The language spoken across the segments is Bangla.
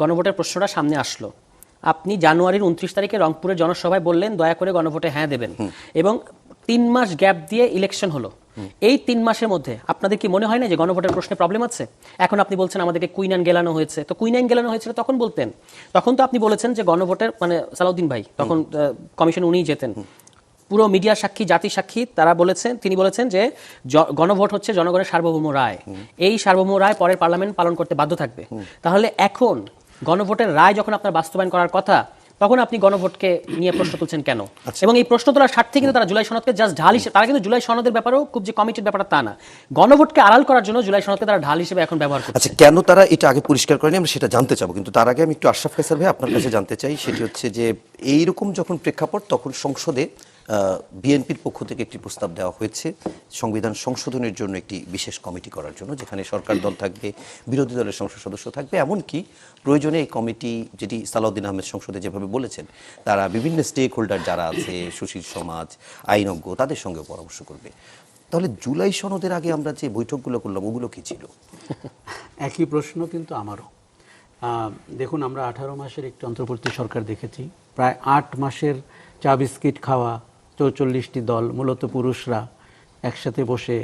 গণভোটের প্রশ্নটা সামনে আসলো, আপনি জানুয়ারির 29 তারিখে রংপুরের জনসভায় বললেন দয়া করে গণভোটে হ্যাঁ দেবেন, এবং 3 মাস গ্যাপ দিয়ে ইলেকশন হলো। এই 3 মাসের মধ্যে আপনাদের কি মনে হয় না যে গণভোটের প্রশ্নে প্রবলেম আছে? এখন আপনি বলছেন আমাদেরকে কুইনাইন গেলানো হয়েছে, তো কুইনাইন গেলানো হয়েছিল তখন বলতেন, তখন তো আপনি বলেছেন যে গণভোটের মানে সালাউদ্দিন ভাই তখন কমিশন উনিই যেতেন, পুরো মিডিয়া সাক্ষী, জাতি সাক্ষী, তারা বলেছেন, তিনি বলেছেন যে গণভোট হচ্ছে জনগণের সার্বভৌম রায়, এই সার্বভৌম রায় পরের পার্লামেন্ট পালন করতে বাধ্য থাকবে। তাহলে এখন গণভোটের রায় যখন আপনার বাস্তবায়ন করার কথা, তখন আপনি গণভোটকে নিয়ে প্রশ্ন তুলছেন কেন? এবং এই প্রশ্ন তোলার স্বার্থে কিন্তু তারা জুলাই সনদকে জাস্ট ঢাল হিসেবে, তারা কিন্তু জুলাই সনদের ব্যাপারেও খুব যে কমিটেড ব্যাপারটা তা না, গণভোটকে আড়াল করার জন্য জুলাই সনদকে তারা ঢাল হিসেবে এখন ব্যবহার করছে। আচ্ছা, কেন তারা এটা আগে পরিষ্কার করেনি আমরা সেটা জানতে চাবো, কিন্তু তার আগে আমি একটু আশরাফ কায়সার ভাই আপনার কাছে জানতে চাই, সেটি হচ্ছে যে এইরকম যখন প্রেক্ষাপট, তখন সংসদে বিএনপির পক্ষ থেকে একটি প্রস্তাব দেওয়া হয়েছে সংবিধান সংশোধনের জন্য একটি বিশেষ কমিটি করার জন্য, যেখানে সরকার দল থাকবে, বিরোধী দলের সংসদ সদস্য থাকবে, এমনকি প্রয়োজনে এই কমিটি, যেটি সালাউদ্দিন আহমেদ সংসদে যেভাবে বলেছেন, তারা বিভিন্ন স্টেক হোল্ডার যারা আছে, সুশীল সমাজ, আইনজ্ঞ, তাদের সঙ্গে পরামর্শ করবে। তাহলে জুলাই সনদের আগে আমরা যে বৈঠকগুলো করলাম ওগুলো কি ছিল? একই প্রশ্ন কিন্তু আমারও। দেখুন, আমরা 18 মাসের একটি অন্তর্বর্তী সরকার দেখেছি, প্রায় 8 মাসের চা বিস্কিট খাওয়া 44টি দল, মূলত পুরুষরা একসাথে বসে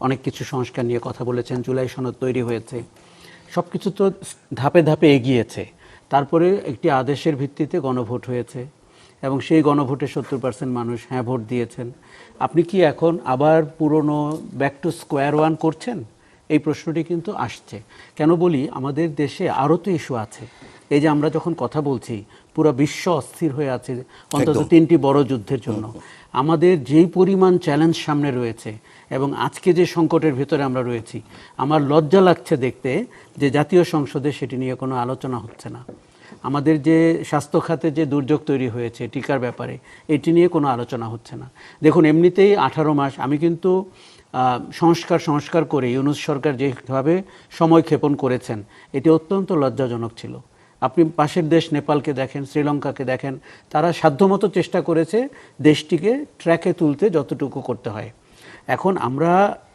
অনেক কিছু সংস্কার নিয়ে কথা বলেছেন, জুলাই সনদ তৈরি হয়েছে, সব কিছু তো ধাপে ধাপে এগিয়েছে। তারপরে একটি আদেশের ভিত্তিতে গণভোট হয়েছে এবং সেই গণভোটে 70% মানুষ হ্যাঁ ভোট দিয়েছেন। আপনি কি এখন আবার পুরনো ব্যাক টু স্কোয়ার ওয়ান করছেন? এই প্রশ্নটি কিন্তু আসছে। কেন বলি, আমাদের দেশে আরও তো ইস্যু আছে। এই যে আমরা যখন কথা বলছি, পুরো বিশ্ব অস্থির হয়ে আছে অন্তত 3টি বড় যুদ্ধের জন্য। আমাদের যেই পরিমাণ চ্যালেঞ্জ সামনে রয়েছে এবং আজকে যে সংকটের ভিতরে আমরা রয়েছি, আমার লজ্জা লাগছে দেখতে যে জাতীয় সংসদে সেটি নিয়ে কোনো আলোচনা হচ্ছে না। আমাদের যে স্বাস্থ্য খাতে যে দুর্যোগ তৈরি হয়েছে টিকার ব্যাপারে, এটি নিয়ে কোনো আলোচনা হচ্ছে না। দেখুন, এমনিতেই 18 মাস আমি কিন্তু সংস্কার করে ইউনূস সরকার যেভাবে সময় ক্ষেপণ করেছেন, এটি অত্যন্ত লজ্জাজনক ছিল। আপনি পাশের দেশ নেপালকে দেখেন, শ্রীলঙ্কাকে দেখেন, তারা সাধ্যমতো চেষ্টা করেছে দেশটিকে ট্র্যাকে তুলতে যতটুকু করতে হয়। এখন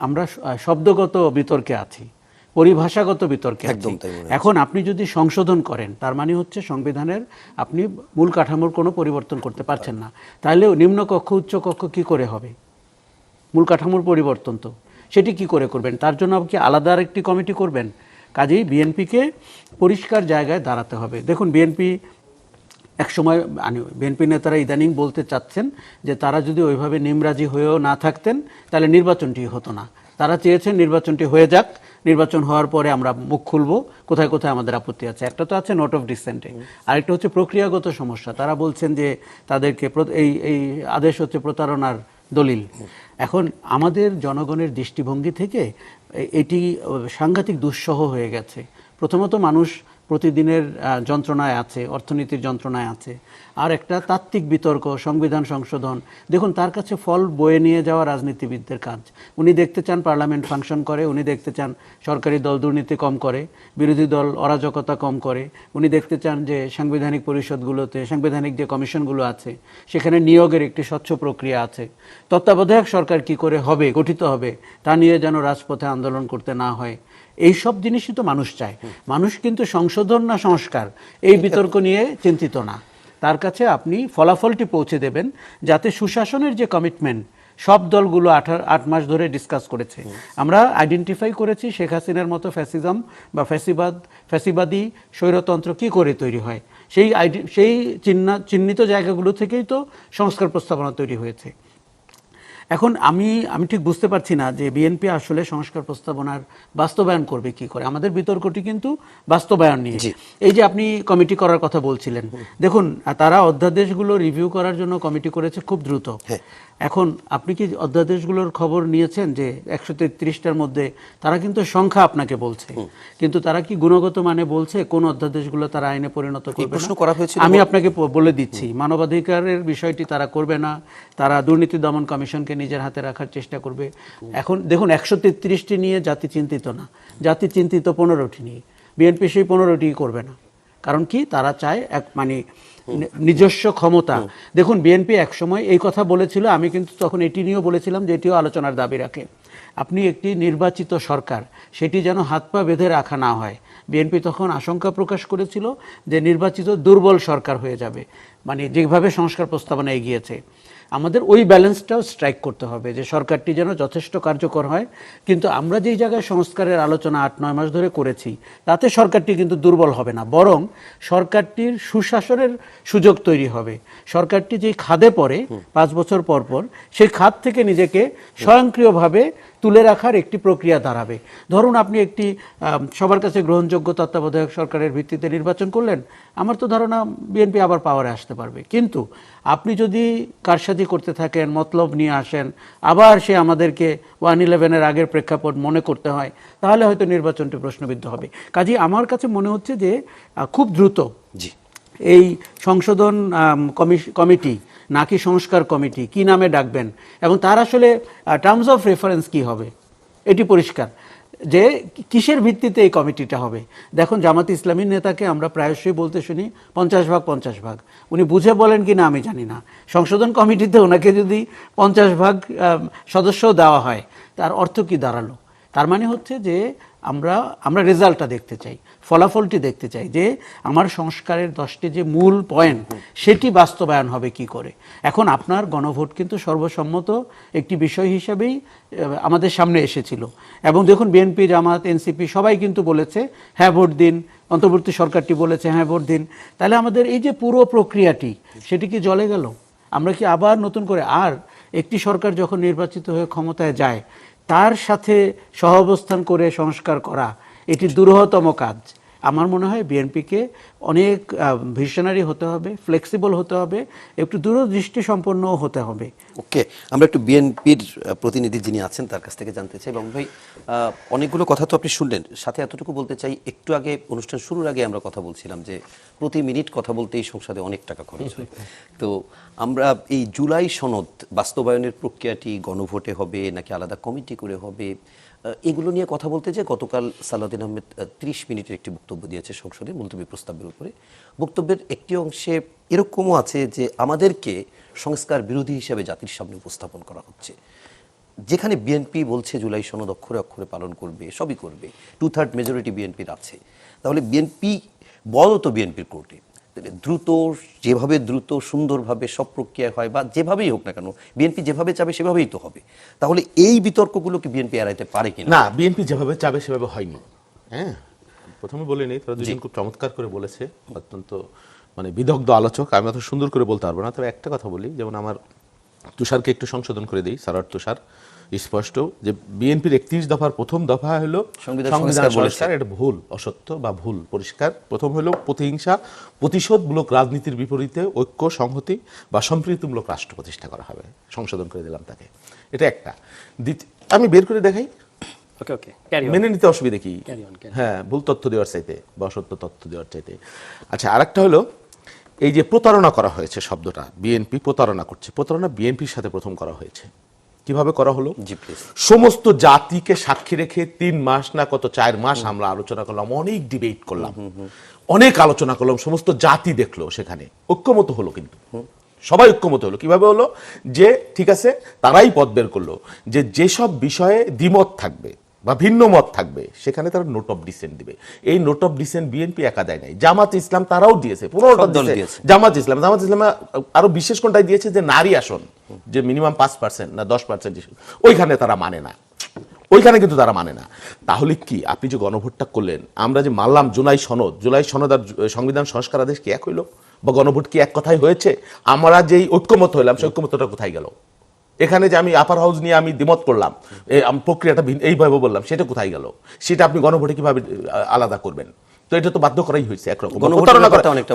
আমরা শব্দগত বিতর্কে আছি, পরিভাষাগত বিতর্কে আছি। এখন আপনি যদি সংশোধন করেন, তার মানে হচ্ছে সংবিধানের আপনি মূল কাঠামোর কোনো পরিবর্তন করতে পারছেন না। তাহলে নিম্নকক্ষ উচ্চ কক্ষ কি করে হবে? মূল কাঠামোর পরিবর্তন তো সেটি কি করে করবেন? তার জন্য আপনি আলাদা আরেকটি কমিটি করবেন। কাজেই বিএনপিকে পরিষ্কার জায়গায় দাঁড়াতে হবে। দেখুন, বিএনপি একসময় বিএনপি নেতারা ইদানিং বলতে চাচ্ছেন যে তারা যদি ওইভাবে নিমরাজি হয়েও না থাকতেন তাহলে নির্বাচনটি হতো না। তারা চেয়েছেন নির্বাচনটি হয়ে যাক, নির্বাচন হওয়ার পরে আমরা মুখ খুলব কোথায় কোথায় আমাদের আপত্তি আছে। একটা তো আছে নোট অফ ডিসেন্টে, আরেকটা হচ্ছে প্রক্রিয়াগত সমস্যা। তারা বলছেন যে তাদেরকে এই আদেশ হচ্ছে প্রতারণার দলিল। এখন আমাদের জনগণের দৃষ্টিভঙ্গি থেকে এটি সাংঘাতিক দুঃসহ হয়ে গেছে। প্রথমত মানুষ প্রতিদিনের যন্ত্রণায় আছে, অর্থনীতির যন্ত্রণায় আছে, আর একটা তাত্ত্বিক বিতর্ক, সংবিধান সংশোধন। দেখুন, তার কাছে ফল বয়ে নিয়ে যাওয়া রাজনীতিবিদদের কাজ। উনি দেখতে চান পার্লামেন্ট ফাংশন করে, উনি দেখতে চান সরকারি দল দুর্নীতি কম করে, বিরোধী দল অরাজকতা কম করে, উনি দেখতে চান যে সাংবিধানিক পরিষদগুলোতে, সাংবিধানিক যে কমিশনগুলো আছে সেখানে নিয়োগের একটি স্বচ্ছ প্রক্রিয়া আছে। তত্ত্বাবধায়ক সরকার কি করে হবে, গঠিত হবে, তা নিয়ে যেন রাজপথে আন্দোলন করতে না হয়। এই সব জিনিসই তো মানুষ চায়। মানুষ কিন্তু সংশোধন না সংস্কার, এই বিতর্ক নিয়ে চিন্তিত না। তার কাছে আপনি ফলাফলটি পৌঁছে দেবেন, যাতে সুশাসনের যে কমিটমেন্ট সব দলগুলো 8 মাস ধরে ডিসকাস করেছে। আমরা আইডেন্টিফাই করেছি শেখ হাসিনার মতো ফ্যাসিজম বা ফ্যাসিবাদী স্বৈরতন্ত্র কি করে তৈরি হয়, সেই চিহ্নিত জায়গাগুলো থেকেই তো সংস্কার প্রস্তাবনা তৈরি হয়েছে। এখন আমি ঠিক বুঝতে পারছি না যে বিএনপি আসলে সংস্কার প্রস্তাবনার বাস্তবায়ন করবে কি করে। আমাদের বিতর্কটি কিন্তু বাস্তবায়ন নিয়ে। এই যে আপনি কমিটি করার কথা বলছিলেন, দেখুন তারা অধ্যাদেশগুলো রিভিউ করার জন্য কমিটি করেছে খুব দ্রুত। এখন আপনি কি অধ্যাদেশগুলোর খবর নিয়েছেন যে 133টার মধ্যে তারা কিন্তু সংখ্যা আপনাকে বলছে, কিন্তু তারা কি গুণগত মানে বলছে কোন অধ্যাদেশগুলো তারা আইনে পরিণত করবে? আমি আপনাকে বলে দিচ্ছি, মানবাধিকারের বিষয়টি তারা করবে না, তারা দুর্নীতি দমন কমিশনকে নিজের হাতে রাখার চেষ্টা করবে। এখন দেখুন, 133টি নিয়ে জাতি চিন্তিত না, জাতি চিন্তিত 15টি নিয়ে। বিএনপি সেই 15টি করবে না। কারণ কি, তারা চায় মানে নিজস্ব ক্ষমতা। দেখুন, বিএনপি একসময় এই কথা বলেছিল, আমি কিন্তু তখন এটি নিয়েও বলেছিলাম যে এটিও আলোচনার দাবি রাখে। আপনি একটি নির্বাচিত সরকার, সেটি যেন হাত পা বেঁধে রাখা না হয়। বিএনপি তখন আশঙ্কা প্রকাশ করেছিল যে নির্বাচিত দুর্বল সরকার হয়ে যাবে, মানে যেভাবে সংস্কার প্রস্তাবনা এগিয়েছে। আমাদের ওই ব্যালেন্সটাও স্ট্রাইক করতে হবে যে সরকারটি যেন যথেষ্ট কার্যকর হয়, কিন্তু আমরা যেই জায়গায় সংস্কারের আলোচনা 8-9 মাস ধরে করেছি তাতে সরকারটি কিন্তু দুর্বল হবে না, বরং সরকারটির সুশাসনের সুযোগ তৈরি হবে। সরকারটি যেই খাদে পড়ে 5 বছর পর পর, সেই খাদ থেকে নিজেকে স্বয়ংক্রিয়ভাবে তুলে রাখার একটি প্রক্রিয়া দাঁড়াবে। ধরুন আপনি একটি সবার কাছে গ্রহণযোগ্য তত্ত্বাবধায়ক সরকারের ভিত্তিতে নির্বাচন করলেন, আমার তো ধারণা বিএনপি আবার পাওয়ারে আসতে পারবে। কিন্তু আপনি যদি কারসাজি করতে থাকেন, মতলব নিয়ে আসেন, আবার সে আমাদেরকে 1/11-এর আগের প্রেক্ষাপট মনে করতে হয়, তাহলে হয়তো নির্বাচনটি প্রশ্নবিদ্ধ হবে। কাজেই আমার কাছে মনে হচ্ছে যে খুব দ্রুত জি এই সংশোধন কমিটি নাকি সংস্কার কমিটি কি নামে ডাকবেন এবং তার আসলে টার্মস অফ রেফারেন্স কি হবে এটি পরিষ্কার, যে কিসের ভিত্তিতে এই কমিটিটা হবে। দেখুন জামাত ইসলামীর নেতাকে আমরা প্রায়শই বলতে শুনি 50 ভাগ। উনি বুঝে বলেন কি না আমি জানি না, সংশোধন কমিটিতে ওনাকে যদি 50 ভাগ সদস্য দেওয়া হয় তার অর্থ কি দাঁড়ালো? তার মানে হচ্ছে যে আমরা রেজাল্টটা দেখতে চাই, ফলাফলটি দেখতে চাই, যে আমার সংস্কারের 10টি যে মূল পয়েন্ট সেটি বাস্তবায়ন হবে কি করে। এখন আপনার গণভোট কিন্তু সর্বসম্মত একটি বিষয় হিসাবেই আমাদের সামনে এসেছিল, এবং দেখুন বিএনপি, জামাত, এনসিপি সবাই কিন্তু বলেছে হ্যাঁ ভোট দিন, অন্তর্বর্তী সরকারটি বলেছে হ্যাঁ ভোট দিন। তাহলে আমাদের এই যে পুরো প্রক্রিয়াটি সেটি কি জলে গেল? আমরা কি আবার নতুন করে, আর একটি সরকার যখন নির্বাচিত হয়ে ক্ষমতায় যায় তার সাথে সহাবস্থান করে সংস্কার করা এটি দুরূহতম কাজ। আমার মনে হয় বিএনপিকে অনেক ভিশনারি হতে হবে, ফ্লেক্সিবল হতে হবে, একটু দূরদৃষ্টি সম্পন্নও হতে হবে। ওকে, আমরা একটু বিএনপির প্রতিনিধি যিনি আছেন তার কাছ থেকে জানতে চাই। বাবুল ভাই, অনেকগুলো কথা তো আপনি শুনলেন, সাথে এতটুকু বলতে চাই, একটু আগে অনুষ্ঠান শুরুর আগে আমরা কথা বলছিলাম যে প্রতি মিনিট কথা বলতেই সংসদে অনেক টাকা খরচ হয়। তো আমরা এই জুলাই সনদ বাস্তবায়নের প্রক্রিয়াটি গণভোটে হবে নাকি আলাদা কমিটি করে হবে, এগুলো নিয়ে কথা বলতে যে গতকাল সালাউদ্দিন আহমেদ 30 মিনিটের একটি বক্তব্য দিয়েছে সংসদে মুলতবি প্রস্তাবের উপরে। বক্তব্যের একটি অংশে এরকমও আছে যে আমাদেরকে সংস্কার বিরোধী হিসেবে জাতির সামনে উপস্থাপন করা হচ্ছে, যেখানে বিএনপি বলছে জুলাই সনদ অক্ষরে অক্ষরে পালন করবে, সবই করবে, 2/3 মেজরিটি বিএনপির আছে। তাহলে বিএনপি বলও তো বিএনপির কোর্টে দ্রুত, যেভাবে দ্রুত সুন্দরভাবে সব প্রক্রিয়া হয় বা যেভাবেই হোক না কেন বিএনপি যেভাবে চাবে সেভাবেই তো হবে। তাহলে এই বিতর্কগুলো কি বিএনপি এড়াইতে পারে কিনা? না, বিএনপি যেভাবে চাবে সেভাবে হয়নি। হ্যাঁ, প্রথমে বলিনি, তারা দুজন খুব চমৎকার করে বলেছে, অত্যন্ত মানে বিদগ্ধ আলোচক। আমি অত সুন্দর করে বলতে পারবো না, তবে একটা কথা বলি, যেমন আমার তুষারকে একটু সংশোধন করে দিই, সারার তুষার, স্পষ্ট যে বিএনপির 31 দফার প্রথম দফা হলো সংবিধান সংস্কার। এটা ভুল, অসত্য বা ভুল পরিষ্কার। প্রথম হলো প্রতিহিংসা প্রতিশোধমূলক রাজনীতির বিপরীতে ঐক্য, সংহতি বা সম্প্রীতিমূলক রাষ্ট্র প্রতিষ্ঠা করা হবে। সংশোধন করে দিলাম তাকে, এটা একটা। আমি বের করে দেখাই, ওকে মেনে নিতে অসুবিধা কি? হ্যাঁ, ভুল তথ্য দেওয়ার চাইতে বা অসত্য তথ্য দেওয়ার চাইতে। আচ্ছা, আরেকটা হলো এই যে প্রতারণা করা হয়েছে শব্দটা, বিএনপি প্রতারণা করছে। প্রতারণা বিএনপির সাথে প্রথম করা হয়েছে। কিভাবে করা হলো? সমস্ত জাতিকে সাক্ষী রেখে 3 মাস না কত 4 মাস আমরা আলোচনা করলাম, অনেক ডিবেট করলাম, অনেক আলোচনা করলাম, সমস্ত জাতি দেখলো, সেখানে ঐক্যমত হলো। কিন্তু সবাই ঐক্যমত হলো। কিভাবে হলো? যে ঠিক আছে, তারাই পথ বের করলো যে যেসব বিষয়ে দ্বিমত থাকবে বা ভিন্ন মত থাকবে সেখানে তারা নোট অফ ডিসেন্ট দিবে। এই নোট অফ ডিসেন্ট বিএনপি একা দেয় নাই, জামাত ইসলাম তারাও দিয়েছে, 15টা দিয়েছে জামাত ইসলাম। আরো বিশেষ কোনটাই দিয়েছে যে নারী আসন, যে মিনিমাম 5% না 10%, ওইখানে তারা মানে না, ওইখানে কিন্তু তারা মানে না। তাহলে কি আপনি যে গণভোটটা করলেন, আমরা যে মানলাম জুলাই সনদ আর সংবিধান সংস্কার আদেশ কি এক হইল? বা গণভোট কি এক কথাই হয়েছে? আমরা যেই ঐক্যমত হইলাম সেই ঐক্যমতটা কোথায় গেল? এখানে যে আমি আপার হাউস নিয়ে আমি দ্বিমত করলাম, প্রক্রিয়াটা এইভাবে বললাম, সেটা কোথায় গেল? সেটা আপনি গণভোটে কিভাবে আলাদা করবেন? তো এটা তো বাধ্য করাই হয়েছে একরকম।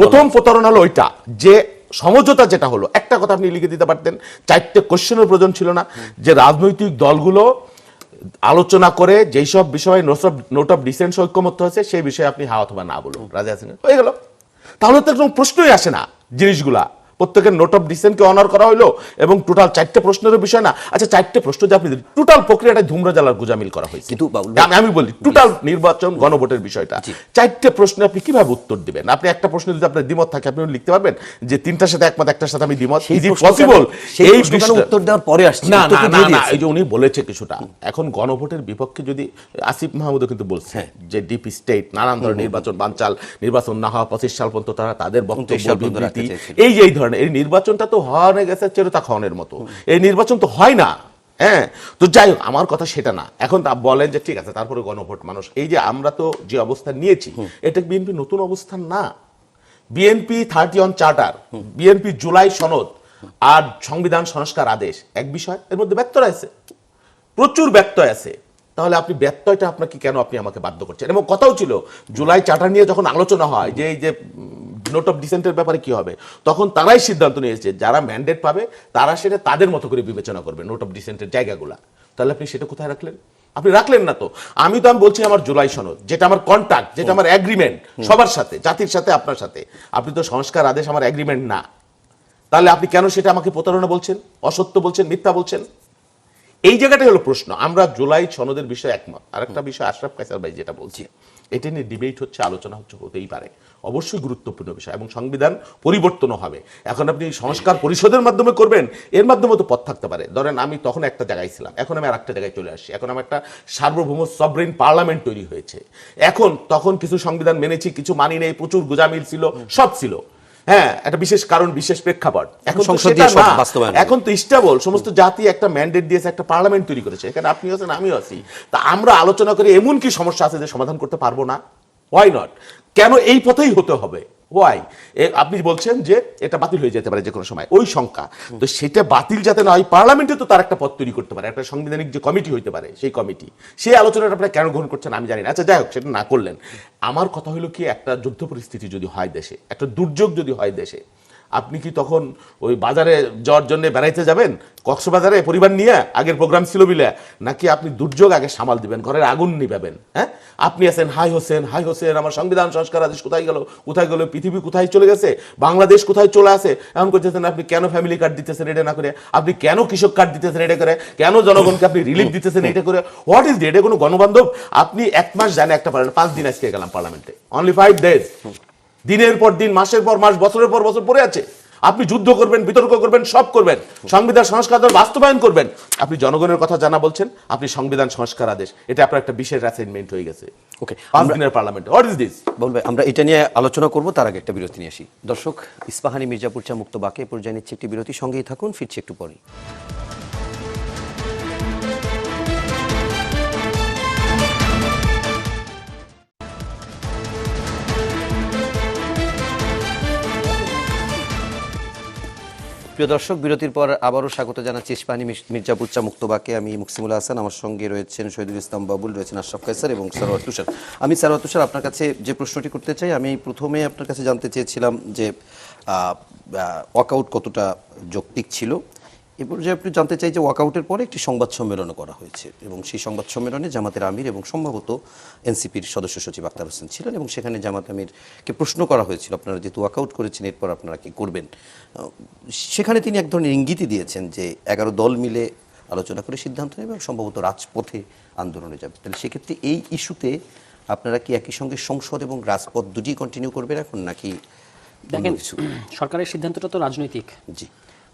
প্রথম প্রতারণা হলো ওইটা, যে সমঝোতা যেটা হলো, একটা কথা আপনি লিখে দিতে পারতেন, 4টে কোশ্চেনের প্রয়োজন ছিল না, যে রাজনৈতিক দলগুলো আলোচনা করে যেই সব বিষয়ে নোট অফ ডিসেন্ট ঐক্যমত হয়েছে সেই বিষয়ে আপনি হা অথবা না বলুন, রাজা আছেন, হয়ে গেল। তাহলে তো একদম প্রশ্নই আসে না জিনিসগুলা। প্রত্যেকের নোট অফ ডিসেন্টকে অনার করা হলো এবং টোটাল 4টে প্রশ্নের বিষয় না। আচ্ছা 4টে প্রশ্ন যে আপনি টোটাল প্রক্রিয়াটা ধুমরা জ্বালার গুজামিল করা হয়েছে। কিন্তু আমি বলি টোটাল নির্বাচন গণভোটের বিষয়টা 4টে প্রশ্নে আপনি কিভাবে উত্তর দিবেন? আপনি একটা প্রশ্ন যদি আপনার দ্বিমত থাকে আপনি লিখতে পারবেন যে 3টার সাথে একমত, একটার সাথে আমি দ্বিমত। Is it possible? এই প্রশ্নের উত্তর দেওয়ার পরে আসছে না না না না, এই যে উনি বলেছে কিছুটা। এখন গণভোটের বিপক্ষে যদি আসিফ মাহমুদও কিন্তু বলছে যে ডিপ স্টেট নানান ধরনের নির্বাচন বানচাল, নির্বাচন না হওয়া 25 সাল পর্যন্ত তারা তাদের বক্তব্য বিবৃতি, এই যে এই ধরনের এই নির্বাচনটা তো হয়ে গেছে চেরোতা খাওয়ানোর মতো। এই নির্বাচন তো হয় না। হ্যাঁ, তো যাই হোক, আমার কথা সেটা না। এখন তা বলেন যে ঠিক আছে তারপরে গণভোট মানুষ, এই যে আমরা তো যে অবস্থান নিয়েছি এটা বিএনপি নতুন অবস্থান না। BNP 30 on charter, BNP July সনদ আর সংবিধান সংস্কার আদেশ এক বিষয়, এর মধ্যে ব্যত্যয় আছে, প্রচুর ব্যত্যয় আছে। তাহলে আপনি ব্যত্যয়টা আপনাকে কেন আপনি আমাকে বাধ্য করছেন? এবং কথাও ছিল জুলাই চার্টার নিয়ে যখন আলোচনা হয় যে এই যে নোট অফ ডিসেন্টের ব্যাপারে কি হবে, তখন তারাই সিদ্ধান্ত নিয়েছে যারা ম্যান্ডেট পাবে তারা সেটা তাদের মতো করে বিবেচনা করবে নোট অফ ডিসেন্টের জায়গাগুলা। তাহলে আপনি সেটা কোথায় রাখলেন? আপনি রাখলেন না তো। আমি বলছি আমার জুলাই সনদ, যেটা আমার কন্ট্রাক্ট, যেটা আমার এগ্রিমেন্ট সবার সাথে, জাতির সাথে, আপনার সাথে। আপনি তো সংস্কার আদেশ আমার এগ্রিমেন্ট না। তাহলে আপনি কেন সেটা আমাকে প্রতারণা বলছেন, অসত্য বলছেন, মিথ্যা বলছেন? এই জায়গাটাই হলো প্রশ্ন। আমরা জুলাই সনদের বিষয়ে একমত। আরেকটা বিষয় আশরাফ কায়সার ভাই যেটা বলছি, এটা নিয়ে ডিবেট হচ্ছে, আলোচনা হচ্ছে, হতেই পারে, অবশ্যই গুরুত্বপূর্ণ বিষয় এবং সংবিধান পরিবর্তনও হবে। এখন আপনি সংস্কার পরিষদের মাধ্যমে করবেন, এর মাধ্যমে তো পথ থাকতে পারে। ধরেন আমি তখন একটা জায়গায় ছিলাম, এখন আমি আরেকটা জায়গায় চলে আসছি, এখন আমার একটা সার্বভৌম সভরেন পার্লামেন্ট তৈরি হয়েছে। এখন তখন কিছু সংবিধান মেনেছি, কিছু মানি নেই, প্রচুর গোজামিল ছিল, সব ছিল। হ্যাঁ, একটা বিশেষ কারণ, বিশেষ প্রেক্ষাপট। এখন সংসদীয় বাস্তবায়ন, এখন তো স্টেবল সমস্ত জাতি একটা ম্যান্ডেট দিয়েছে, একটা পার্লামেন্ট তৈরি করেছে, এখানে আপনি আছেন, আমিও আছি। তা আমরা আলোচনা করে এমন কি সমস্যা আছে যে সমাধান করতে পারবো না? Why not? কেন এই পথেই হতে হবে? হোয়াই? আপনি বলছেন যে এটা বাতিল হয়ে যেতে পারে যে কোনো সময়, ওই সংখ্যা তো সেটা বাতিল যাতে না হয়, পার্লামেন্টে তো তার একটা পথ তৈরি করতে পারে, একটা সাংবিধানিক যে কমিটি হইতে পারে, সেই কমিটি, সেই আলোচনাটা আপনারা কেন গ্রহণ করছেন আমি জানি না। আচ্ছা যাই হোক, সেটা না করলেন। আমার কথা হলো কি, একটা যুদ্ধ পরিস্থিতি যদি হয় দেশে, একটা দুর্যোগ যদি হয় দেশে, আপনি কি তখন ওই বাজারে যাওয়ার জন্য বেড়াইতে যাবেন কক্সবাজারে পরিবার নিয়ে, আগের প্রোগ্রাম ছিল বিলে, নাকি আপনি দুর্যোগ আগে সামাল দিবেন, ঘরের আগুন নিভাবেন? হ্যাঁ, আপনি আছেন হাই হোসেন, হাই হোসেন, আমার সংবিধান সংস্কার আদেশ কোথায় গেল, কোথায় গেল, পৃথিবী কোথায় চলে গেছে, বাংলাদেশ কোথায় চলে আসে, এমন করতেছেন। আপনি কেন ফ্যামিলি কার্ড দিতেছেন এটা না করে? আপনি কেন কৃষক কার্ড দিতেছেন এটা করে? কেন জনগণকে আপনি রিলিফ দিতেছেন এটা করে? হোয়াট ইজ এটা কোনো গণবান্ধব? আপনি 1 মাস জানে একটা পার্লামেন্ট, 5 দিন আজকে গেলাম পার্লামেন্টে, অনলি 5 ডেজ, দিনের পর দিন, মাসের পর মাস, বছরের পর বছর পড়ে আছে। আপনি যুদ্ধ করবেন, বিতর্ক করবেন, সব করবেন, সংবিধান সংস্কার বাস্তবায়ন করবেন, আপনি জনগণের কথা জানা বলছেন, আপনি সংবিধান সংস্কার আদেশ, এটা আপনার একটা বিশেষ অ্যাসাইনমেন্ট হয়ে গেছে। ওকে, 5 দিনের পার্লামেন্ট, হোয়াট ইজ দিস? বলবে আমরা এটা নিয়ে আলোচনা করব, তার আগে একটা বিরতি নিয়ে আসি। দর্শক, ইস্পাহানি মির্জাপুর চা মুক্ত বাকে পর্যায়ে নিচ্ছে একটি বিরতি, সঙ্গেই থাকুন, ফিরছি একটু পরেই। প্রিয় দর্শক, বিরতির পর আবারও স্বাগত জানাচ্ছি ইস্পাহানি মির্জাপুর চা মুক্তবাকে। আমি মুকসিমুল হাসান, আমার সঙ্গে রয়েছেন শহীদুল ইসলাম বাবুল, রয়েছেন আশরাফ কায়সার এবং সারোয়ার তুষার। আমি সারোয়ার তুষার, আপনার কাছে যে প্রশ্নটি করতে চাই, আমি প্রথমে আপনার কাছে জানতে চেয়েছিলাম যে ওয়াকআউট কতটা যৌক্তিক ছিল। এরপর যে আপনি জানতে চাই যে ওয়াকআউটের পরে একটি সংবাদ সম্মেলনও করা হয়েছে এবং সেই সংবাদ সম্মেলনে জামাতের আমির এবং সম্ভবত এনসিপির সদস্য সচিব আক্তার হোসেন ছিলেন এবং সেখানে জামাত আমিরকে প্রশ্ন করা হয়েছিল, আপনারা যেহেতু ওয়াকআউট করেছেন এরপর আপনারা কি করবেন। সেখানে তিনি এক ধরনের ইঙ্গিতই দিয়েছেন যে 11 দল মিলে আলোচনা করে সিদ্ধান্ত নেবে এবং সম্ভবত রাজপথে আন্দোলনে যাবে। তাহলে সেক্ষেত্রে এই ইস্যুতে আপনারা কি একই সঙ্গে সংসদ এবং রাজপথ দুটি কন্টিনিউ করবেন এখন, নাকি দেখেন সরকারের সিদ্ধান্তটা তো রাজনৈতিক, জি,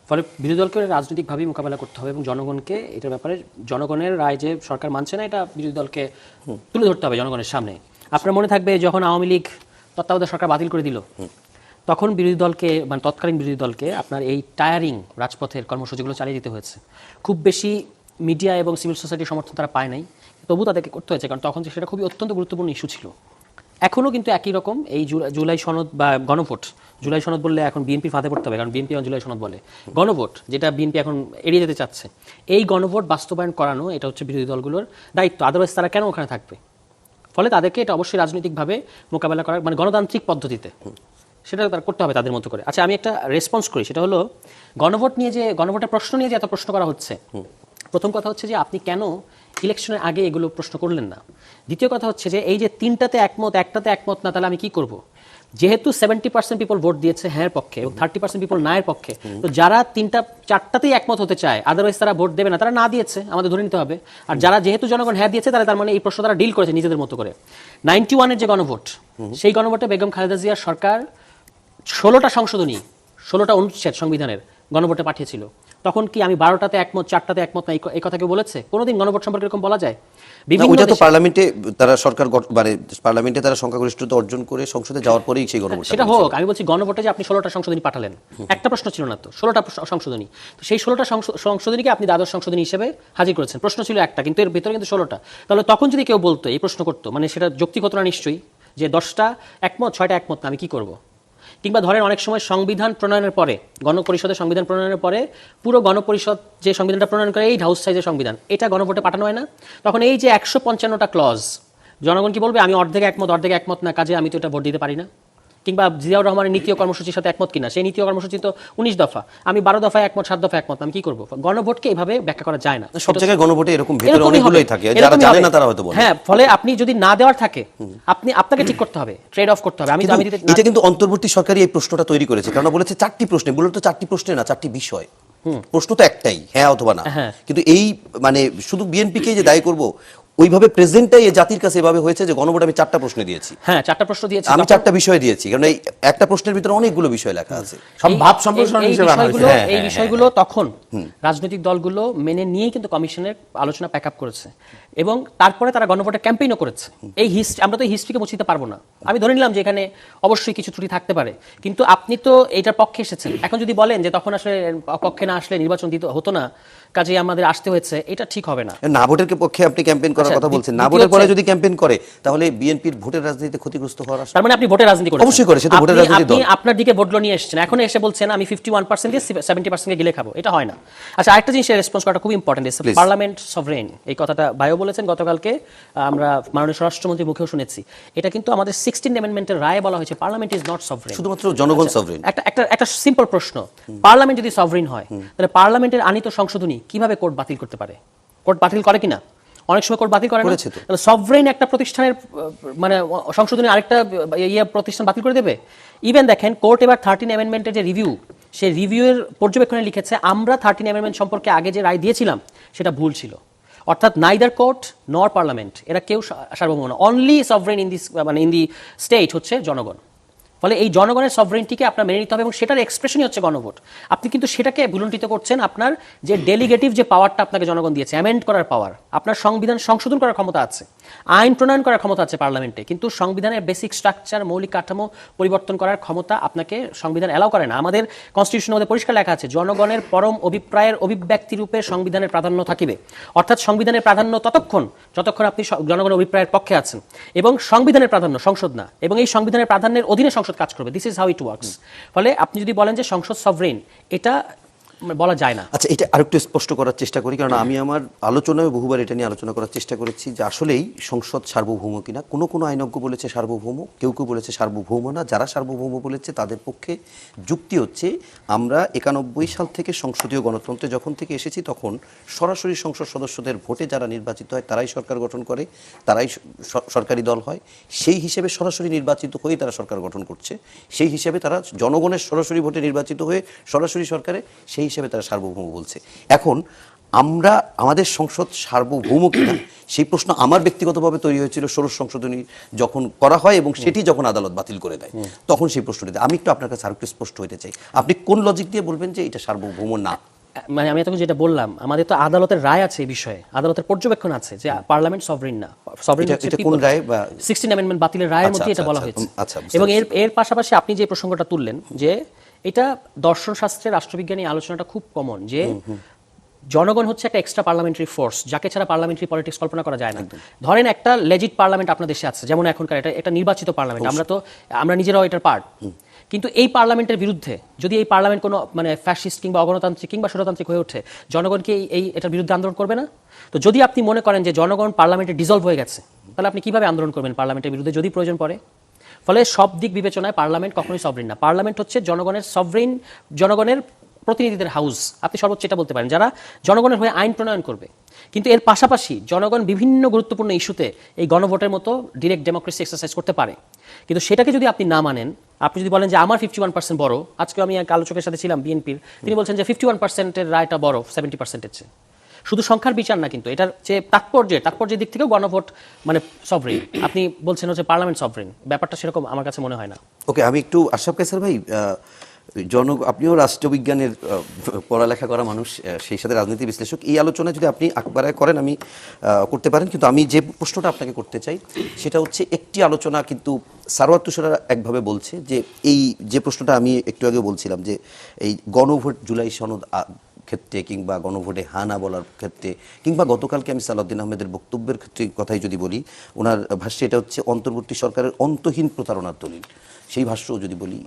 ফলে বিরোধী দলকে রাজনৈতিকভাবেই মোকাবেলা করতে হবে এবং জনগণকে এটার ব্যাপারে জনগণের রায় যে সরকার মানছে না এটা বিরোধী দলকে তুলে ধরতে হবে জনগণের সামনে। আপনার মনে থাকবে যখন আওয়ামী লীগ তত্ত্বাবধায়ক সরকার বাতিল করে দিল, তখন বিরোধী দলকে মানে তৎকালীন বিরোধী দলকে আপনার এই টায়ারিং রাজপথের কর্মসূচিগুলো চালিয়ে দিতে হয়েছে। খুব বেশি মিডিয়া এবং সিভিল সোসাইটির সমর্থন তারা পায় নাই, তবু তাদেরকে করতে হয়েছে, কারণ তখন সেটা খুবই অত্যন্ত গুরুত্বপূর্ণ ইস্যু ছিল। এখনও কিন্তু একই রকম এই জুলাই সনদ বা গণভোট, জুলাই সনদ বললে এখন বিএনপি ফাঁদে পড়তে হবে, কারণ বিএনপি জুলাই সনদ বলে। গণভোট যেটা বিএনপি এখন এড়িয়ে যেতে চাচ্ছে, এই গণভোট বাস্তবায়ন করানো এটা হচ্ছে বিরোধী দলগুলোর দায়িত্ব, আদারওয়াইজ তারা কেন ওখানে থাকবে? ফলে তাদেরকে এটা অবশ্যই রাজনৈতিকভাবে মোকাবেলা করার মানে গণতান্ত্রিক পদ্ধতিতে সেটা তারা করতে হবে তাদের মতো করে। আচ্ছা, আমি একটা রেসপন্স করি, সেটা হলো গণভোট নিয়ে যে গণভোটের প্রশ্ন নিয়ে যে এত প্রশ্ন করা হচ্ছে। প্রথম কথা হচ্ছে যে আপনি কেন ইলেকশনের আগে এগুলো প্রশ্ন করলেন না। দ্বিতীয় কথা হচ্ছে যে এই যে 3টাতে একমত, একটাতে একমত না, তাহলে আমি কি করব? যেহেতু 70% পিপল ভোট দিয়েছে হ্যাঁ পক্ষে এবং 30% পিপল না এর পক্ষে, তো যারা চারটাতেই একমত হতে চায় আদারওয়াইজ তারা ভোট দেবে না, তারা না দিয়েছে, আমাদের ধরে নিতে হবে। আর যারা যেহেতু জনগণ হ্যাঁ দিয়েছে তার মানে এই প্রশ্ন তারা ডিল করেছে নিজেদের মতো করে। 91-এর যে গণভোট, সেই গণভোটে বেগম খালেদা জিয়ার সরকার 16টা সংশোধনী, 16টা অনুচ্ছেদ সংবিধানের গণভোটে পাঠিয়েছিল। তখন কি আমি 12টাতে একমত 4টাতে একমত না এই কথা কেউ বলেছে? কোনোদিন গণভোট সম্পর্কে এরকম বলা যায়? ওইটা তো পার্লামেন্টে তারা সরকার মানে পার্লামেন্টে তারা সংখ্যাগরিষ্ঠতা অর্জন করে সংসদে যাওয়ার পরেই সেই গণভোট সেটা হোক, আমি বলছি গণভোটে যে আপনি 16টা সংশোধনী পাঠালেন, একটা প্রশ্ন ছিল না তো, 16টা সংশোধনী, তো সেই 16টা সংশোধনীকে আপনি দ্বাদশ সংশোধনী হিসেবে হাজির করেছেন। প্রশ্ন ছিল একটা, কিন্তু এর ভিতরে কিন্তু 16টা। তাহলে তখন যদি কেউ বলতো, এই প্রশ্ন করতো, মানে সেটা যৌক্তিক হতো না নিশ্চয়ই, যে 10টা একমত 6টা একমত না, আমি কি করব? কিংবা ধরেন অনেক সময় সংবিধান প্রণয়নের পরে, গণপরিষদের সংবিধান প্রণয়নের পরে পুরো গণপরিষদ যে সংবিধানটা প্রণয়ন করে, এই হাউস সাইজের সংবিধান, এটা গণভোটে পাঠানো হয় না? তখন এই যে 155টা ক্লজ, জনগণ কি বলবে আমি অর্ধেক একমত না, কাজে আমি তো এটা ভোট দিতে পারি না? কিংবা জিয়াউর রহমানের নীতি ও কর্মসূচির সাথে একমত কিনা, সেই নীতি ও কর্মসূচি তো 19 দফা, আমি 12 দফায় একমত, 7 দফায় একমত, আমি কি করব? গণভোটকে এইভাবে ব্যাখ্যা করা যায় না। সব জায়গায় গণভোটে এরকম ভেতরে অনেকগুলোই থাকে, যারা জানে না তারা হয়তো বলে। হ্যাঁ, ফলে আপনি যদি না দেওয়ার থাকে, আপনাকে ঠিক করতে হবে, ট্রেড অফ করতে হবে। এটা কিন্তু অন্তর্বর্তী সরকারই এই প্রশ্নটা তৈরি করেছে, কারণ বলেছে 4টি প্রশ্নে, বলে তো 4টি প্রশ্নে না, 4টি বিষয়। প্রশ্ন তো একটাই, হ্যাঁ অথবা না। কিন্তু এই মানে শুধু বিএনপিকে যে দায়ী করব, ওইভাবে প্রেজেন্টটাই এই জাতির কাছে এভাবে হয়েছে যে গণভোট আমি 4টা প্রশ্ন দিয়েছি। হ্যাঁ, 4টা প্রশ্ন দিয়েছি, আমি 4টা বিষয় দিয়েছি, কারণ এই একটা প্রশ্নের ভিতরে অনেকগুলো বিষয় লেখা আছে। সব ভাব সম্প্রসারণ হিসেবে আনা হয়েছে। এই বিষয়গুলো তখন রাজনৈতিক দলগুলো মেনে নিয়েই কিন্তু কমিশনের আলোচনা প্যাক আপ করেছে এবং তারপরে তারা গণভোটের ক্যাম্পেইনও করেছে। এই হিস্ট্রি, আমরা তো এই হিস্ট্রিকে মুছে দিতে পারবো না। আমি ধরে নিলাম যে এখানে অবশ্যই কিছু ত্রুটি থাকতে পারে, কিন্তু আপনি তো এইটার পক্ষে এসেছেন। এখন যদি বলেন যে তখন আসলে পক্ষে না আসলে নির্বাচন দিতে হতো না, কাজে আমাদের আসতে হয়েছে, এটা ঠিক হবে না। না ভোটের পক্ষে আপনি ক্যাম্পেইন করার কথা বলছেন, না ভোটের পরে যদি ক্যাম্পেইন করে তাহলে বিএনপির ভোটের রাজনীতিতে ক্ষতিগ্রস্ত হওয়ার আশঙ্কা। তার মানে আপনি ভোটের রাজনীতি করেন? অবশ্যই করে, সে তো ভোটের রাজনীতি দল। আপনি আপনার দিকে ভোটগুলো নিয়ে এসেছেন, এখন এসে বলছেন আমি 51% দিয়ে 70% কে গিলে খাবো, এটা হয় না। আচ্ছা, আরেকটা জিনিসের রেসপন্স করাটা খুব ইম্পর্টেন্ট, পার্লামেন্ট সভরেন, এই কথাটা ভাইও বলেছেন গতকালকে, আমরা মাননীয় স্বরাষ্ট্রমন্ত্রীর মুখেও শুনেছি। এটা কিন্তু আমাদের 16 অ্যামেন্ডমেন্টের রায়ে বলা হয়েছে পার্লামেন্ট ইজ নট সভরেন, শুধুমাত্র জনগণ সভরেন। একটা সিম্পল প্রশ্ন, পার্লামেন্ট যদি সভরেন হয় তাহলে পার্লামেন্টের আনিত সংশোধনী কিভাবে কোর্ট বাতিল করতে পারে? কোর্ট বাতিল করে কিনা? অনেক সময় কোর্ট বাতিল করে না। তাহলে সভরেন একটা প্রতিষ্ঠানের মানে সংশোধনী আরেকটা প্রতিষ্ঠান বাতিল করে দেবে? ইভেন দেখেন কোর্ট এবার 13 অ্যামেন্ডমেন্টের যে রিভিউ, সেই রিভিউয়ের পর্যবেক্ষণে লিখেছে আমরা 13 অ্যামেন্ডমেন্ট সম্পর্কে আগে যে রায় দিয়েছিলাম সেটা ভুল ছিল। অর্থাৎ নাইদার কোর্ট নর পার্লামেন্ট, এরা কেউ সার্বভৌম না, অনলি সভরেন ইন দিস মানে ইন দি স্টেট হচ্ছে জনগণ। ফলে এই জনগণের সভরেন্টিকে আপনার মেনে নিতে হবে এবং সেটার এক্সপ্রেশনই হচ্ছে গণভোট। আপনি কিন্তু সেটাকে ভুলুণ্ঠিত করছেন। আপনার যে ডেলিগেটিভ যে পাওয়ারটা আপনাকে জনগণ দিয়েছে, অ্যামেন্ড করার পাওয়ার, আপনার সংবিধান সংশোধন করার ক্ষমতা আছে, আইন প্রণয়ন করার ক্ষমতা আছে পার্লামেন্টে, কিন্তু সংবিধানের বেসিক স্ট্রাকচার, মৌলিক কাঠামো পরিবর্তন করার ক্ষমতা আপনাকে সংবিধান অ্যালাউ করে না। আমাদের কনস্টিটিউশনের মধ্যে পরিষ্কার লেখা আছে জনগণের পরম অভিপ্রায়ের অভিব্যক্তি রূপে সংবিধানের প্রাধান্য থাকিবে। অর্থাৎ সংবিধানের প্রাধান্য যতক্ষণ আপনি জনগণের অভিপ্রায়ের পক্ষে আছেন, এবং সংবিধানের প্রাধান্য সংসদ না, এবং এই সংবিধানের প্রাধান্যের অধীনে সংসদ কাজ করবে। This is how it works. ফলে আপনি যদি বলেন যে সংসদ সভরেন, এটা বলা যায় না। আচ্ছা, এটা আরেকটু স্পষ্ট করার চেষ্টা করি, কারণ আমি আমার আলোচনায় বহুবার এটা নিয়ে আলোচনা করার চেষ্টা করেছি যে আসলেই সংসদ সার্বভৌম কিনা। কোনো আইনজ্ঞ বলেছে সার্বভৌম, কেউ বলেছে সার্বভৌম না। যারা সার্বভৌম বলেছে তাদের পক্ষে যুক্তি হচ্ছে আমরা 91 সাল থেকে সংসদীয় গণতন্ত্রে যখন থেকে এসেছি তখন সরাসরি সংসদ সদস্যদের ভোটে যারা নির্বাচিত হয় তারাই সরকার গঠন করে, তারাই সরকারি দল হয়। সেই হিসেবে সরাসরি নির্বাচিত হয়ে তারা সরকার গঠন করছে, সেই হিসেবে তারা জনগণের সরাসরি ভোটে নির্বাচিত হয়ে সরাসরি সরকারে, সেই হিসেবে তারা সার্বভৌম বলছে। এখন আমরা আমাদের সংসদ সার্বভৌম কিনা সেই প্রশ্ন আমার ব্যক্তিগতভাবে তৈরি হয়েছিল ষোড়শ সংশোধনী যখন করা হয় এবং সেটি যখন আদালত বাতিল করে দেয়, তখন সেই প্রশ্নটিতে আমি একটু আপনার কাছে আরেকটু স্পষ্ট হতে চাই, আপনি কোন লজিক দিয়ে বলবেন যে এটা সার্বভৌম না? মানে আমি তখন যেটা বললাম, আমাদের তো আদালতের রায় আছে এই বিষয়ে, আদালতের পর্যবেক্ষণ আছে যে পার্লামেন্ট সভরেন না। সভরেন এটা কোন রায়? বা 16 অ্যামেন্ডমেন্ট বাতিলের রায়ের মধ্যে এটা বলা হয়েছে। এবং এর পাশাপাশি আপনি যে প্রসঙ্গটা তুললেন যে এটা দর্শন শাস্ত্রে রাষ্ট্রবিজ্ঞানী আলোচনাটা খুব কমন, যে জনগণ হচ্ছে একটা এক্সট্রা পার্লামেন্টারি ফোর্স, যাকে ছাড়া পার্লামেন্টারি পলিটিক্স কল্পনা করা যায় না। ধরেন একটা লেজিট পার্লামেন্ট আপনার দেশে আছে, যেমন এখনকার এটা নির্বাচিত পার্লামেন্ট, আমরা নিজেরাও এটার পার্ট। কিন্তু এই পার্লামেন্টের বিরুদ্ধে যদি এই পার্লামেন্ট কোনো মানে ফ্যাসিস্ট কিংবা অগণতান্ত্রিক কিংবা স্বৈরতান্ত্রিক হয়ে ওঠে, জনগণ কি এটার বিরুদ্ধে আন্দোলন করবে না? তো যদি আপনি মনে করেন যে জনগণ পার্লামেন্টে ডিজলভ হয়ে গেছে, তাহলে আপনি কিভাবে আন্দোলন করবেন পার্লামেন্টের বিরুদ্ধে যদি প্রয়োজন পড়ে? ফলে সব দিক বিবেচনায় পার্লামেন্ট কখনোই সভরেন না। পার্লামেন্ট হচ্ছে জনগণের সভরেন, জনগণের প্রতিনিধিদের হাউস, আপনি সর্বোচ্চ এটা বলতে পারেন, যারা জনগণের হয়ে আইন প্রণয়ন করবে। কিন্তু এর পাশাপাশি জনগণ বিভিন্ন গুরুত্বপূর্ণ ইস্যুতে এই গণভোটের মতো ডিরেক্ট ডেমোক্রেসি এক্সারসাইজ করতে পারে। কিন্তু সেটাকে যদি আপনি না মানেন, আপনি যদি বলেন যে আমার 51% বড়, আজকে আমি এক আলোচকের সাথে ছিলাম বিএনপির, তিনি বলছেন যে 51%-এর রায়টা বড় 70%-এর চেয়ে। শুধু সংখ্যার বিচার না, কিন্তু এটার যে তাৎপর্যের দিক থেকেও গণভোট মানে সভরেন। আপনি বলছেন হচ্ছে পার্লামেন্ট সভরেন, ব্যাপারটা সেরকম আমার কাছে মনে হয় না। ওকে, আমি একটু আশরাফ কায়সার ভাই, আপনিও রাষ্ট্রবিজ্ঞানের পড়ালেখা করা মানুষ, সেই সাথে রাজনীতি বিশ্লেষক, এই আলোচনা যদি আপনি আকবারায় করেন আমি করতে পারেন, কিন্তু আমি যে প্রশ্নটা আপনাকে করতে চাই সেটা হচ্ছে একটি আলোচনা কিন্তু সারওয়ার তুষারা একভাবে বলছে যে এই যে প্রশ্নটা আমি একটু আগে বলছিলাম যে এই গণভোট জুলাই সনদ ক্ষেত্রে কিংবা গণভোটে হানা বলার ক্ষেত্রে কিংবা গতকালকে আমি সালাউদ্দিন আহমেদের বক্তব্যের ক্ষেত্রে কথাই যদি বলি, ওনার ভাষ্যে এটা হচ্ছে অন্তর্বর্তী সরকারের অন্তহীন প্রতারণার দলিল, সেই ভাষ্যও যদি বলি,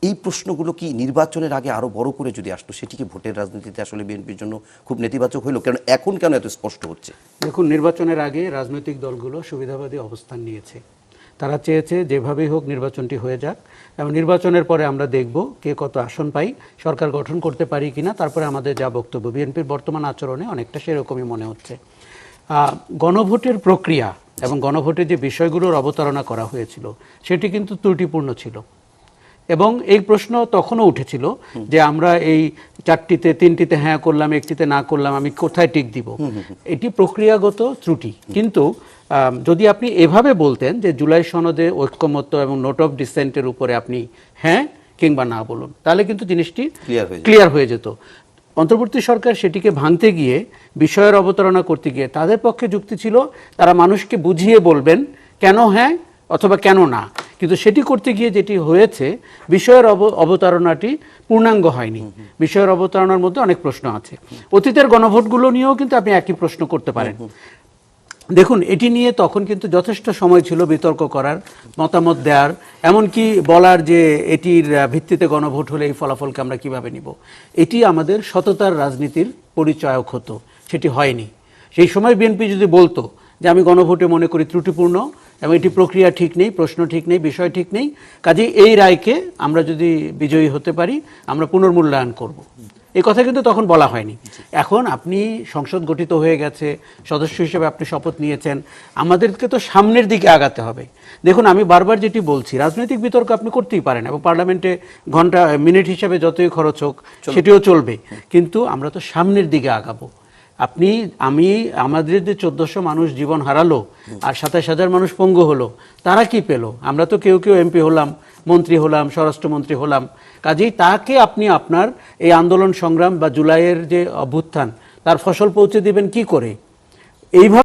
এই প্রশ্নগুলো কি নির্বাচনের আগে আরো বড় করে যদি আসতো সেটি কি ভোটের রাজনীতিতে আসলে বিএনপির জন্য খুব নেতিবাচক হইল? কারণ এখন কেন এত স্পষ্ট হচ্ছে? দেখুন, নির্বাচনের আগে রাজনৈতিক দলগুলো সুবিধাবাদী অবস্থান নিয়েছে। তারা চেয়েছে যেভাবেই হোক নির্বাচনটি হয়ে যাক, এবং নির্বাচনের পরে আমরা দেখব কে কত আসন পাই, সরকার গঠন করতে পারি কিনা, তারপরে আমাদের যা বক্তব্য। বিএনপির বর্তমান আচরণে অনেকটা সেরকমই মনে হচ্ছে। গণভোটের প্রক্রিয়া এবং গণভোটের যে বিষয়গুলোর অবতারণা করা হয়েছিল সেটি কিন্তু ত্রুটিপূর্ণ ছিল, এবং এই প্রশ্ন তখনও উঠেছিল যে আমরা এই 4টিতে 3টিতে হ্যাঁ করলাম, 1টিতে না করলাম, আমি কোথায় টিক দিব। এটি প্রক্রিয়াগত ত্রুটি। কিন্তু যদি আপনি এভাবে বলতেন যে জুলাই সনদে ঐক্যমত্য এবং নোট অফ ডিসেন্টের উপরে আপনি হ্যাঁ কিংবা না বলুন, তাহলে কিন্তু জিনিসটি ক্লিয়ার হয়ে যেত। অন্তর্বর্তী সরকার সেটিকে ভাঙতে গিয়ে, বিষয়ের অবতারণা করতে গিয়ে, তাদের পক্ষে যুক্তি ছিল তারা মানুষকে বুঝিয়ে বলবেন কেন হ্যাঁ অথবা কেন না, কিন্তু সেটি করতে গিয়ে যেটি হয়েছে, বিষয়ের অবতারণাটি পূর্ণাঙ্গ হয়নি। বিষয়ের অবতারণার মধ্যে অনেক প্রশ্ন আছে। অতীতের গণভোটগুলো নিয়েও কিন্তু আপনি একই প্রশ্ন করতে পারেন। দেখুন, এটি নিয়ে তখন কিন্তু যথেষ্ট সময় ছিল বিতর্ক করার, মতামত দেওয়ার, এমনকি বলার যে এটির ভিত্তিতে গণভোট হলে এই ফলাফলকে আমরা কিভাবে নিব। এটি আমাদের সততার রাজনীতির পরিচয়ক হতো, সেটি হয়নি। সেই সময় বিএনপি যদি বলতো যে আমি গণভোটে মনে করি ত্রুটিপূর্ণ এবং এটি প্রক্রিয়া ঠিক নেই, প্রশ্ন ঠিক নেই, বিষয় ঠিক নেই, কাজেই এই রায়কে আমরা যদি বিজয়ী হতে পারি আমরা পুনর্মূল্যায়ন করব, এই কথা কিন্তু তখন বলা হয়নি। এখন আপনি সংসদ গঠিত হয়ে গেছে, সদস্য হিসেবে আপনি শপথ নিয়েছেন, আমাদেরকে তো সামনের দিকে আগাতে হবে। দেখুন, আমি বারবার যেটি বলছি, রাজনৈতিক বিতর্ক আপনি করতেই পারেন এবং পার্লামেন্টে ঘন্টা মিনিট হিসাবে যতই খরচ হোক সেটিও চলবে, কিন্তু আমরা তো সামনের দিকে আগাবো। আমাদের যে 1400 মানুষ জীবন হারালো আর 27,000 মানুষ পঙ্গু হলো, তারা কি পেল? আমরা তো কেউ কেউ এমপি হলাম, মন্ত্রী হলাম, স্বরাষ্ট্রমন্ত্রী হলাম। কাজেই তাকে আপনি আপনার এই আন্দোলন সংগ্রাম বা জুলাইয়ের যে অভ্যুত্থান, তার ফসল পৌঁছে দিবেন কি করে? এইভাবে